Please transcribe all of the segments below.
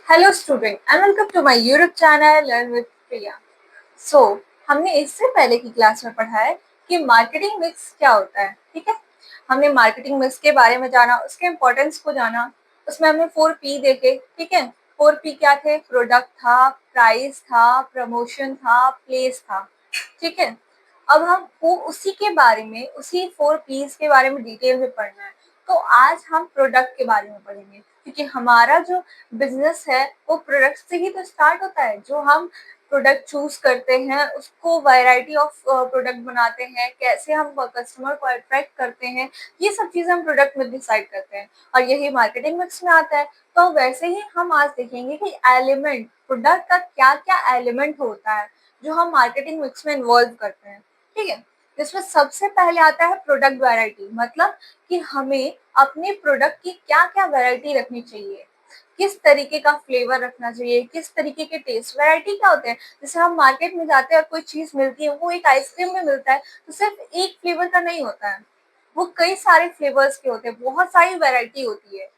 Hello student and welcome to my YouTube channel learn with Priya. So हमने इससे पहले की क्लास में पढ़ा है कि मार्केटिंग मिक्स क्या होता है। ठीक है, हमने मार्केटिंग मिक्स के बारे में जाना, उसके इम्पोर्टेंस को जाना। उसमें हमने 4P देखे। ठीक है, 4P क्या थे? प्रोडक्ट था, प्राइस था, प्रमोशन था, प्लेस था। ठीक है, अब हम वो उसी के बारे में, उसी 4Ps के बारे में डिटेल में पढ़ना है। तो आज हम प्रोडक्ट के बारे में पढ़ेंगे, क्योंकि हमारा जो बिजनेस है वो प्रोडक्ट से ही तो स्टार्ट होता है। जो हम प्रोडक्ट चूज करते हैं, उसको वैरायटी ऑफ प्रोडक्ट बनाते हैं, कैसे हम कस्टमर को अट्रैक्ट करते हैं, ये सब चीजें हम प्रोडक्ट में डिसाइड करते हैं और यही मार्केटिंग मिक्स में आता है। तो वैसे ही हम आज देखेंगे कि एलिमेंट, प्रोडक्ट का क्या क्या एलिमेंट होता है जो हम मार्केटिंग मिक्स में इन्वॉल्व करते हैं। ठीक है, जिसमें सबसे पहले आता है प्रोडक्ट वैरायटी, मतलब कि हमें अपने प्रोडक्ट की क्या क्या वैरायटी रखनी चाहिए, किस तरीके का फ्लेवर रखना चाहिए, किस तरीके के टेस्ट। वैरायटी क्या होते हैं? जैसे हम मार्केट में जाते हैं और कोई चीज मिलती है, वो एक आइसक्रीम में मिलता है तो सिर्फ एक फ्लेवर का नहीं होता है, वो कई सारे फ्लेवर्स के होते हैं, बहुत सारी वैरायटी होती है।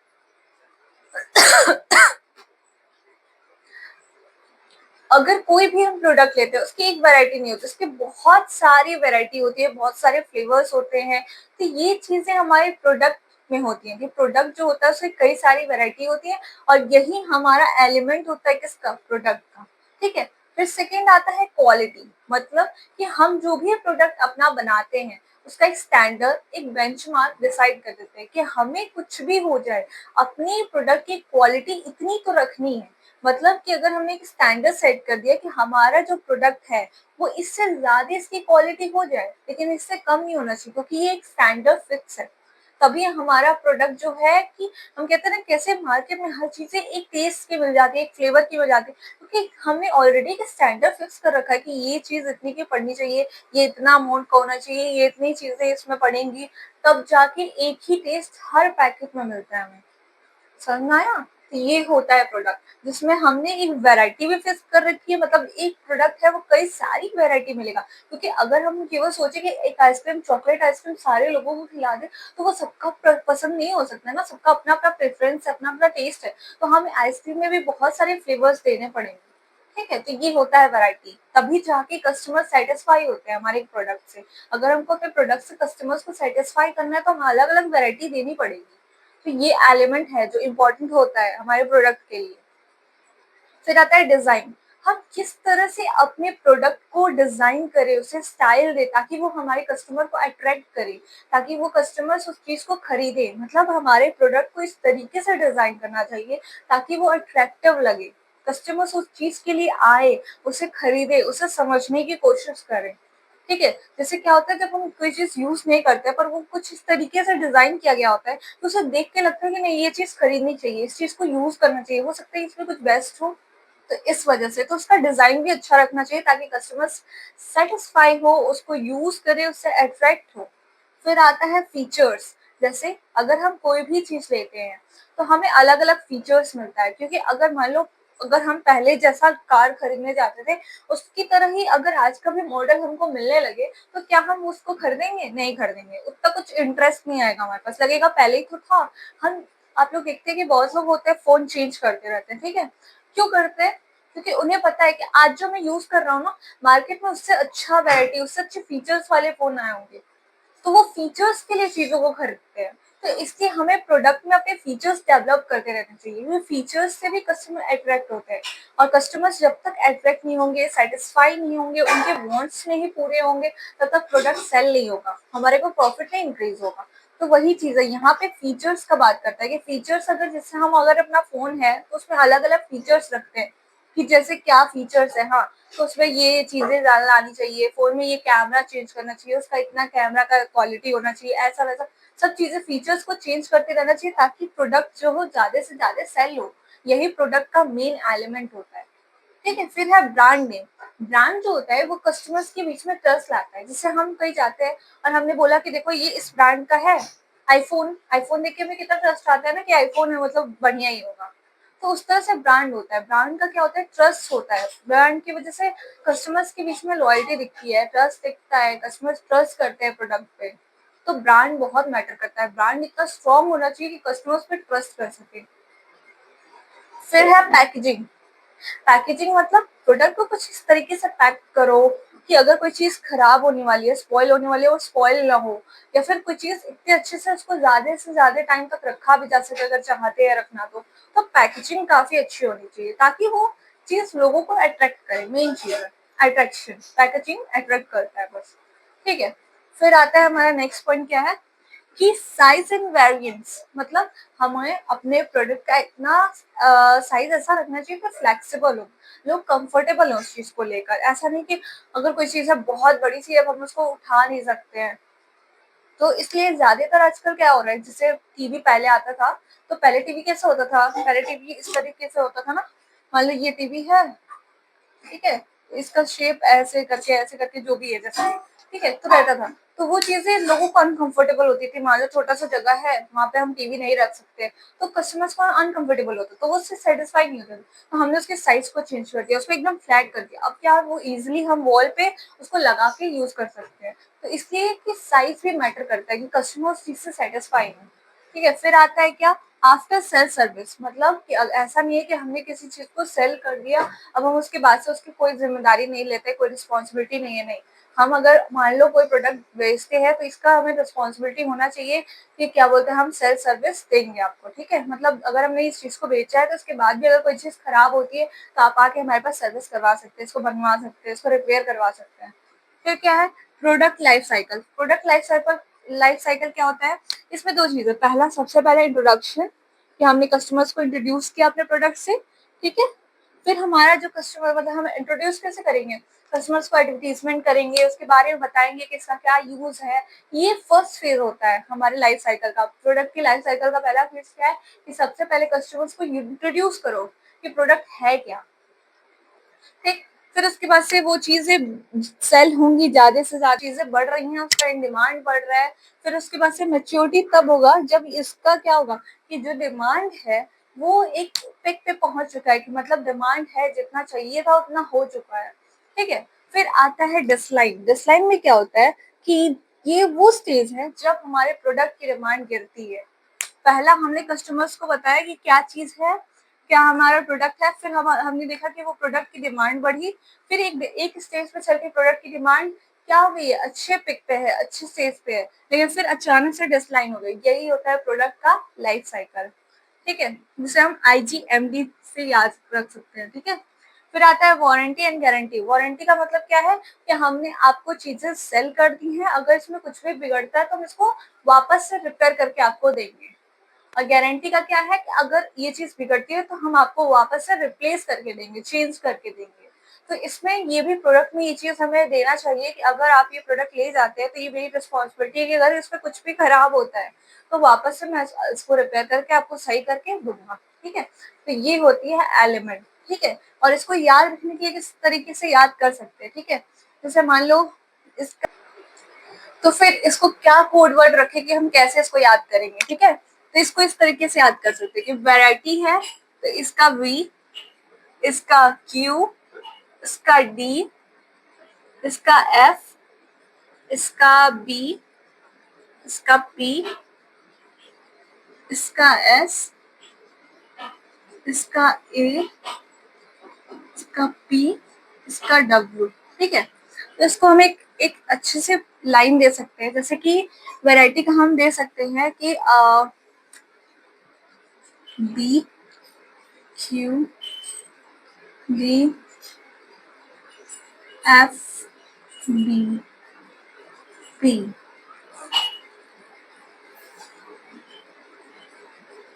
अगर कोई भी हम प्रोडक्ट लेते हैं, उसकी एक वैरायटी नहीं होती, उसकी बहुत सारी वैरायटी होती है, बहुत सारे फ्लेवर्स होते हैं। तो ये चीजें हमारे प्रोडक्ट में होती हैं कि प्रोडक्ट जो होता है उसकी कई सारी वैरायटी होती है और यही हमारा एलिमेंट होता है किसका? प्रोडक्ट का। ठीक है, फिर सेकेंड आता है क्वालिटी, मतलब कि हम जो भी प्रोडक्ट अपना बनाते हैं उसका एक स्टैंडर्ड, एक बेंचमार्क डिसाइड कर देते हैं कि हमें कुछ भी हो जाए, अपनी प्रोडक्ट की क्वालिटी इतनी तो रखनी है। मतलब कि अगर हमने एक स्टैंडर्ड सेट कर दिया कि हमारा जो प्रोडक्ट है वो इससे ज्यादा इसकी क्वालिटी हो जाए, लेकिन इससे कम नहीं होना चाहिए, क्योंकि ये एक स्टैंडर्ड फिक्स है। तभी हमारा प्रोडक्ट जो है, कि हम कहते हैं ना, कैसे मार्केट में हर चीजें एक टेस्ट की मिल जाती है, एक फ्लेवर की मिल जाती है, क्योंकि हमने ऑलरेडी एक स्टैंडर्ड फिक्स कर रखा है कि ये चीज इतनी की पड़नी चाहिए, ये इतना अमाउंट का होना चाहिए, ये इतनी चीजें इसमें पड़ेंगी, तब जाके एक ही टेस्ट हर पैकेट में मिलता है हमें। समझ में आया? तो ये होता है प्रोडक्ट, जिसमें हमने एक वैरायटी भी फिक्स कर रखी है, मतलब एक प्रोडक्ट है वो कई सारी वैरायटी मिलेगा। क्योंकि अगर हम केवल सोचे कि एक आइसक्रीम, चॉकलेट आइसक्रीम सारे लोगों को खिला दे, तो वो सबका पसंद नहीं हो सकता है ना, सबका अपना अपना प्रेफरेंस है, अपना अपना टेस्ट है। तो हमें आइसक्रीम में भी बहुत सारे फ्लेवर्स देने पड़ेंगे। ठीक है, तो ये होता है वैरायटी, तभी जाके कस्टमर सेटिस्फाई होते हैं हमारे प्रोडक्ट से। अगर हमको अपने प्रोडक्ट से कस्टमर्स को सेटिस्फाई करना है तो हमें अलग अलग वैरायटी देनी पड़ेगी। तो ये एलिमेंट है जो इम्पोर्टेंट होता है हमारे प्रोडक्ट के लिए। फिर आता है डिजाइन, हम किस तरह से अपने प्रोडक्ट को डिजाइन करें, उसे स्टाइल दे, ताकि वो हमारे कस्टमर को अट्रैक्ट करे, ताकि वो कस्टमर्स उस चीज को खरीदे। मतलब हमारे प्रोडक्ट को इस तरीके से डिजाइन करना चाहिए ताकि वो अट्रैक्टिव लगे, कस्टमर्स उस चीज के लिए आए, उसे खरीदे, उसे समझने की कोशिश करें। ठीक है, जैसे क्या होता है, जब हम कोई चीज यूज नहीं करते पर वो कुछ इस तरीके से डिजाइन किया गया होता है, तो उसे देख के लगता है कि नहीं, ये चीज खरीदनी चाहिए, इस चीज को यूज करना चाहिए, हो सकता है इसमें कुछ बेस्ट हो। तो इस वजह से तो उसका डिजाइन भी अच्छा रखना चाहिए ताकि कस्टमर्स सेटिस्फाई हो, उसको यूज करे, उससे अट्रैक्ट हो। फिर आता है फीचर्स, जैसे अगर हम कोई भी चीज लेते हैं तो हमें अलग अलग फीचर्स मिलता है, क्योंकि अगर मान लो, अगर हम पहले जैसा कार खरीदने जाते थे, उसकी तरह ही अगर आज का भी मॉडल हमको मिलने लगे, तो क्या हम उसको खरीदेंगे? नहीं खरीदेंगे, उतना कुछ इंटरेस्ट नहीं आएगा हमारे पास, लगेगा पहले ही तो था। हम, आप लोग देखते हैं कि बहुत लोग होते हैं फोन चेंज करते रहते हैं। ठीक है, क्यों करते हैं? क्योंकि उन्हें पता है कि आज जो मैं यूज कर रहा हूँ ना, मार्केट में उससे अच्छा वैरायटी, उससे अच्छे फीचर्स वाले फोन आए होंगे, तो वो फीचर्स के लिए चीजों को खरीदते हैं। तो इसलिए हमें प्रोडक्ट में अपने फीचर्स डेवलप करते रहना चाहिए, क्योंकि फीचर्स से भी कस्टमर अट्रैक्ट होते हैं। और कस्टमर्स जब तक अट्रैक्ट नहीं होंगे, सेटिस्फाई नहीं होंगे, उनके वांट्स नहीं पूरे होंगे, तब तक प्रोडक्ट सेल नहीं होगा, हमारे को प्रॉफिट नहीं इंक्रीज होगा। तो वही चीज है, यहाँ पे फीचर्स का बात करता है कि फीचर्स, अगर जैसे हम अगर अपना फोन है तो उसमें अलग अलग फीचर्स रखते हैं कि जैसे क्या फीचर्स है। हाँ, तो उसमें ये चीजें ज्यादा आनी चाहिए, फोन में ये कैमरा चेंज करना चाहिए, उसका इतना कैमरा का क्वालिटी होना चाहिए, ऐसा वैसा सब चीजें, फीचर्स को चेंज करते रहना चाहिए ताकि प्रोडक्ट जो हो ज्यादा से ज्यादा सेल हो। यही प्रोडक्ट का मेन एलिमेंट होता है। ठीक है, फिर है ब्रांड नेम। ब्रांड जो होता है वो कस्टमर्स के बीच में ट्रस्ट लाता है। जैसे हम कहीं जाते हैं और हमने बोला कि देखो ये इस ब्रांड का है, आईफोन, आईफोन देख के हमें कितना ट्रस्ट आता है ना कि आईफोन है, मतलब बढ़िया ही होगा। तो उस तरह से ब्रांड होता है। ब्रांड का क्या होता है? ट्रस्ट होता है। ब्रांड की वजह से कस्टमर्स के बीच में लॉयल्टी दिखती है, ट्रस्ट दिखता है, कस्टमर्स ट्रस्ट करते हैं प्रोडक्ट पे। तो ब्रांड बहुत मैटर करता है, ब्रांड इतना स्ट्रॉन्ग होना चाहिए कि कस्टमर्स पे ट्रस्ट कर सके। फिर है पैकेजिंग। पैकेजिंग मतलब प्रोडक्ट को कुछ इस तरीके से पैक करो कि अगर कोई चीज खराब होने वाली है, स्पॉइल होने वाली है, वो स्पॉइल ना हो, या फिर कोई चीज इतने अच्छे से उसको ज्यादा से ज्यादा टाइम तक रखा भी जा सके अगर चाहते हैं रखना तो पैकेजिंग काफी अच्छी होनी चाहिए ताकि वो चीज लोगों को अट्रैक्ट करे। मेन चीज है अट्रैक्शन, पैकेजिंग अट्रैक्ट करता है बस। ठीक है, फिर आता है हमारा नेक्स्ट पॉइंट क्या है कि साइज एंड वेरिएंट्स, मतलब हमें अपने प्रोडक्ट का इतना साइज ऐसा रखना चाहिए कि फ्लेक्सिबल हो, लोग कंफर्टेबल हो उस चीज को लेकर। ऐसा नहीं कि अगर कोई चीज है बहुत बड़ी सी अब हम उसको उठा नहीं सकते हैं। तो इसलिए ज्यादातर आजकल क्या हो रहा है, जैसे टीवी पहले आता था, तो पहले टीवी कैसे होता था, पहले टीवी इस तरीके से होता था ना, मान लो ये टीवी है, ठीक है, इसका शेप ऐसे करके जो भी है जैसे, ठीक है, तो रहता था। तो वो चीजें लोगों को अनकंफर्टेबल होती थी, मान लो छोटा सा जगह है वहां पे हम टीवी नहीं रख सकते, तो कस्टमर्स को अनकंफर्टेबल होता, तो वो उससे सेटिस्फाइड नहीं होता। तो हमने उसके साइज को चेंज कर दिया, उसको एकदम फ्लैट कर दिया। अब क्या वो इजिली हम वॉल पे उसको लगा के यूज कर सकते हैं। तो इसलिए कि साइज भी मैटर करता है कि कस्टमर उस चीज से सेटिस्फाइड है। ठीक है, फिर आता है क्या, आफ्टर सेल सर्विस, मतलब कि ऐसा नहीं है कि हमने किसी चीज को सेल कर दिया, अब हम उसके बाद से उसकी कोई जिम्मेदारी नहीं लेते, कोई रिस्पॉन्सिबिलिटी नहीं है, नहीं। हम अगर मान लो कोई प्रोडक्ट बेचते हैं तो इसका हमें रिस्पॉन्सिबिलिटी होना चाहिए कि क्या बोलते हैं, हम सेल सर्विस देंगे आपको। ठीक है, मतलब अगर हमने इस चीज को बेचा है तो उसके बाद भी अगर कोई चीज खराब होती है तो आप आके हमारे पास सर्विस करवा सकते हैं, इसको बनवा सकते हैं, इसको रिपेयर करवा सकते हैं। फिर क्या है, product life cycle. Product life cycle क्या होता है, इसमें दो चीजें, पहला सबसे पहले इंट्रोडक्शन, कि हमने कस्टमर्स को इंट्रोड्यूस किया अपने प्रोडक्ट से। ठीक है, फिर हमारा जो कस्टमर, मतलब हम इंट्रोड्यूस कैसे करेंगे, कस्टमर्स को एडवर्टीजमेंट करेंगे, उसके बारे में बताएंगे कि इसका क्या यूज है। ये फर्स्ट फेज होता है हमारे लाइफ साइकिल का। प्रोडक्ट की लाइफ साइकिल का पहला फेज क्या है कि सबसे पहले कस्टमर्स को इंट्रोड्यूस करो कि प्रोडक्ट है क्या। ठीक, फिर उसके बाद से वो चीजें सेल होंगी, ज्यादा से ज्यादा चीजें बढ़ रही हैं, उसका डिमांड बढ़ रहा है। फिर उसके बाद से मैच्योरिटी तब होगा जब इसका क्या होगा कि जो डिमांड है वो एक पिक पे पहुंच चुका है, कि मतलब डिमांड है, जितना चाहिए था उतना हो चुका है। ठीक है, फिर आता है डिसलाइन। डिसलाइन में क्या होता है कि ये वो स्टेज है जब हमारे प्रोडक्ट की डिमांड गिरती है। पहला हमने कस्टमर्स को बताया कि क्या चीज है, क्या हमारा प्रोडक्ट है, फिर हमने देखा कि वो प्रोडक्ट की डिमांड बढ़ी, फिर एक स्टेज पे चल के प्रोडक्ट की डिमांड क्या हो गई है, अच्छे पिक पे है, अच्छे स्टेज पे है, लेकिन फिर अचानक से डिसलाइन हो गई। यही होता है प्रोडक्ट का लाइफ साइकिल। ठीक है, जिसे हम IGMD से याद रख सकते हैं। ठीक है, फिर आता है वारंटी एंड गारंटी। वारंटी का मतलब क्या है कि हमने आपको चीजें सेल कर दी हैं, अगर इसमें कुछ भी बिगड़ता है तो हम इसको वापस से रिपेयर करके आपको देंगे। और गारंटी का क्या है कि अगर ये चीज बिगड़ती है तो हम आपको वापस से रिप्लेस करके देंगे, चेंज करके देंगे। तो इसमें ये भी प्रोडक्ट में ये चीज हमें देना चाहिए कि अगर आप ये प्रोडक्ट ले जाते हैं तो ये मेरी रिस्पॉन्सिबिलिटी है कि अगर इसमें कुछ भी खराब होता है तो वापस से मैं इसको रिपेयर करके आपको सही करके दूंगा। ठीक है, तो ये होती है एलिमेंट। ठीक है, और इसको याद रखने के लिए किस तरीके से याद कर सकते हैं। ठीक है, जैसे मान लो इसका, तो फिर इसको क्या कोड वर्ड रखे कि हम कैसे इसको याद करेंगे। ठीक है, तो इसको इस तरीके से याद कर सकते हैं कि वैरायटी है तो इसका V, इसका Q, इसका D, इसका F, इसका B, इसका P, इसका S, इसका A, इसका P, इसका W। ठीक है, तो इसको हम एक अच्छे से लाइन दे सकते हैं, जैसे कि वैरायटी का हम दे सकते हैं कि B Q D F B P,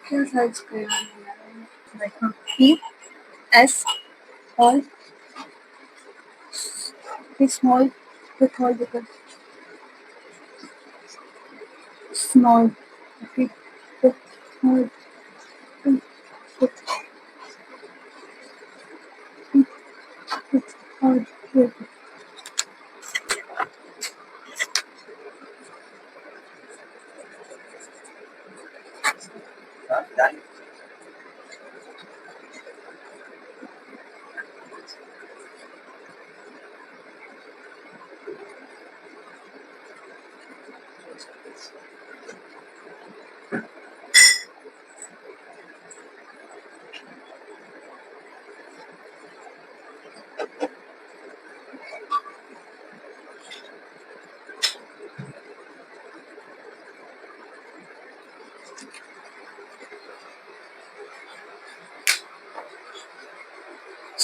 क्या सर्च करें, P S all small with all because small, okay, with small with all with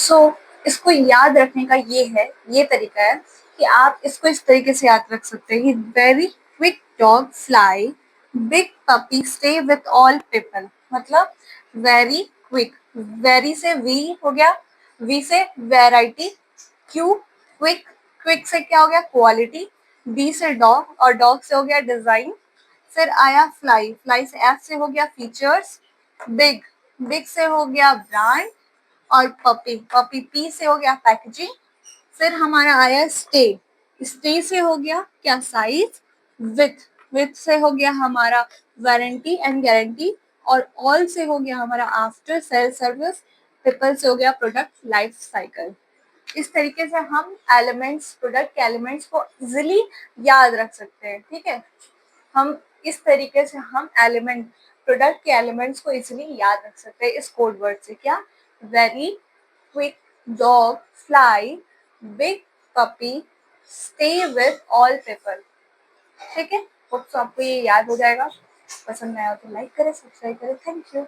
सो इसको याद रखने का ये तरीका है कि आप इसको इस तरीके से याद रख सकते हैं कि very quick dog fly, big puppy stay with all people. मतलब वेरी क्विक, वेरी से वी हो गया, वी से वैरायटी, क्यू क्विक, क्विक से क्या हो गया क्वालिटी, बी से डॉग और डॉग से हो गया डिजाइन, फिर आया फ्लाई, फ्लाई से एफ से हो गया फीचर्स, बिग, बिग से हो गया ब्रांड, और पपी, पपी पी से हो गया पैकेजिंग, फिर हमारा आया स्टे, स्टे से हो गया क्या साइज, विथ, विथ से हो गया हमारा वारंटी एंड गारंटी, और ऑल से हो गया हमारा आफ्टर सेल सर्विस, ट्रिपल से हो गया प्रोडक्ट लाइफ साइकिल। इस तरीके से हम एलिमेंट्स, प्रोडक्ट के एलिमेंट्स को इजिली याद रख सकते हैं। ठीक है, हम इस तरीके से हम एलिमेंट, प्रोडक्ट के एलिमेंट्स को इजिली याद रख सकते हैं इस कोड वर्ड से। क्या, very quick dog fly, big puppy stay with all people. ठीक है, होप आपको ये याद हो जाएगा। पसंद आया हो तो लाइक करें, सब्सक्राइब करें। Thank you.